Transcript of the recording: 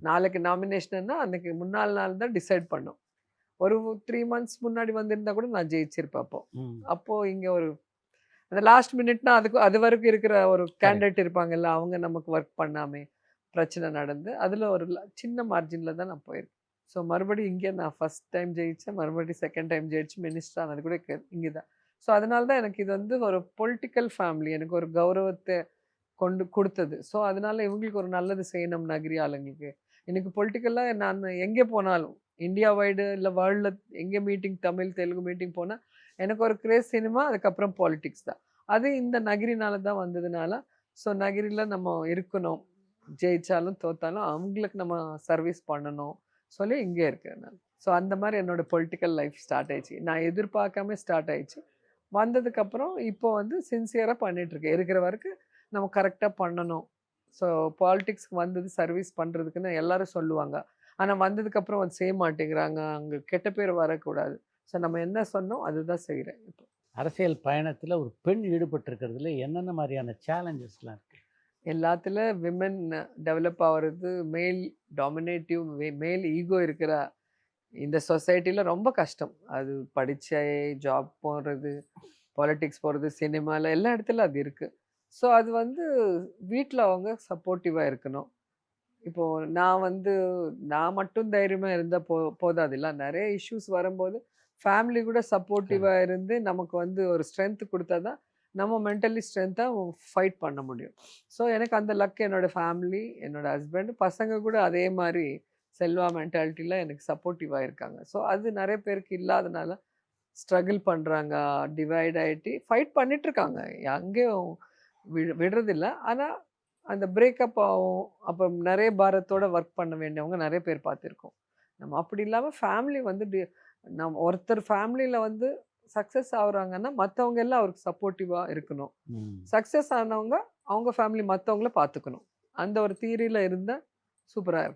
நாளைக்கு நாமினேஷன்னா அன்னைக்கு முன்னாள் நாள் தான் டிசைட் பண்ணோம். ஒரு 3 மந்த்ஸ் முன்னாடி வந்திருந்தா கூட நான் ஜெயிச்சிருப்பேன் அப்போ. ம். அப்போ இங்க ஒரு அந்த லாஸ்ட் மினிட்னா அது வரைக்கும் இருக்கிற ஒரு கரெக்ட். கேண்டிடேட் இருப்பாங்கல்ல, அவங்க நமக்கு ஒர்க் பண்ணாமே பிரச்சனை நடந்து, அதுல ஒரு சின்ன மார்ஜின்ல தான் நான் போயிருக்கேன். ஸோ மறுபடியும் இங்கே நான் ஃபர்ஸ்ட் டைம் ஜெயிச்சேன். மறுபடியும் செகண்ட் டைம் ஜெயிச்சு மினிஸ்டர் ஆனது கூட இங்க தான். ஸோ அதனால தான் எனக்கு இது வந்து ஒரு பொலிட்டிக்கல் ஃபேமிலி. எனக்கு ஒரு கௌரவத்த கொண்டு குடுத்தது. ஸோ அதனால இவங்களுக்கு ஒரு நல்லது செய்யணும் நகரி ஆளுங்களுக்கு. எனக்கு பொலிட்டிக்கலா நான் எங்கே போனாலும், இந்தியா வைடு இல்ல வேர்ல்ட்ல எங்க மீட்டிங் தமிழ், தெலுங்கு மீட்டிங் போனா, எனக்கு ஒரு கிரேஸ் சினிமா, அதுக்கப்புறம் பாலிடிக்ஸ் தான். அது இந்த நகரினால தான் வந்ததுனால, ஸோ நகரில நம்ம இருக்கணும். ஜெயிச்சாலும், தோத்தாலும் அவங்களுக்கு நம்ம சர்வீஸ் பண்ணணும் சொல்லி இங்கே இருக்கேன் நான். ஸோ அந்த மாரி என்னோட பொலிட்டிக்கல் லைஃப் ஸ்டார்ட் ஆயிடுச்சு. நான் எதிர்பார்க்காம ஸ்டார்ட் ஆயிடுச்சு. வந்ததுக்கப்புறம் இப்போ வந்து சின்சியரா பண்ணிட்டுருக்கேன். இருக்கிற வரைக்கும் நம்ம கரெக்டா பண்ணணும். ஸோ பாலிடிக்ஸ்க்கு வந்தது சர்வீஸ் பண்றதுக்குன்னு எல்லாரும் சொல்லுவாங்க. ஆனா வந்ததுக்கப்புறம் அது செய்ய மாட்டேங்கிறாங்க. அங்க கெட்ட பேர் வரக்கூடாது. ஸோ நம்ம என்ன சொன்னோம் அதுதான் செய்றேன் இப்போ. அரசியல் பயணத்துல ஒரு பெண் ஈடுபட்டிருக்கிறதுல என்னென்ன மாரியான சேலஞ்சஸ்லாம் இருக்கு? எல்லாத்துல விமென் டெவலப் ஆவறது மேல் டாமினேட்டிவ் மேல் ஈகோ இருக்கிற இந்த சொசைட்டில ரொம்ப கஷ்டம். அது படிச்சே ஜாப் போறது, பாலிடிக்ஸ் போறது, சினிமால எல்லா இடத்துலயும் அது இருக்கு. ஸோ அது வந்து வீட்ல அவங்க சப்போர்ட்டிவா இருக்கணும். இப்போ நான் வந்து நான் மட்டும் தைரியமா இருந்தா போதாதுல்ல. நெறைய இஷ்யூஸ் வரும்போது ஃபேமிலி கூட சப்போர்ட்டிவா கரெக்ட். இருந்து நமக்கு வந்து ஒரு ஸ்ட்ரென்த் குடுத்தா தான் நம்ம மென்டலி ஸ்ட்ரென்த்தா ஃபைட் பண்ண முடியும். ஸோ எனக்கு அந்த லக் என்னோட ஃபேமிலி, என்னோட ஹஸ்பண்ட், பசங்க கூட அதே மாரி செல்வா மென்டாலிட்டில எனக்கு சப்போர்ட்டிவா இருக்காங்க. ஸோ அது நெறைய பேருக்கு இல்லாதனால ஸ்ட்ரகிள் பண்றாங்க. டிவைட் ஆயிட்டு ஃபைட் பண்ணிட்டு இருக்காங்க. எங்கேயும் விடுறதில்ல. ஆனா அந்த பிரேக்கப் ஆகும். அப்புறம் நெறைய பாரத்தோட ஒர்க் பண்ண வேண்டியவங்க நெறைய பேர் பார்த்துருக்கோம். நம்ம அப்படி இல்லாம ஃபேமிலி வந்து நம்ம ஒருத்தர் ஃபேமிலில வந்து சக்சஸ் ஆகுறாங்கன்னா, மத்தவங்க எல்லாம் அவருக்கு சப்போர்ட்டிவா இருக்கணும். ம். சக்சஸ் ஆனவங்க, அவங்க ஃபேமிலி மத்தவங்கள பார்த்துக்கணும். அந்த ஒரு தியரில இருந்தா சூப்பரா இருக்கும்.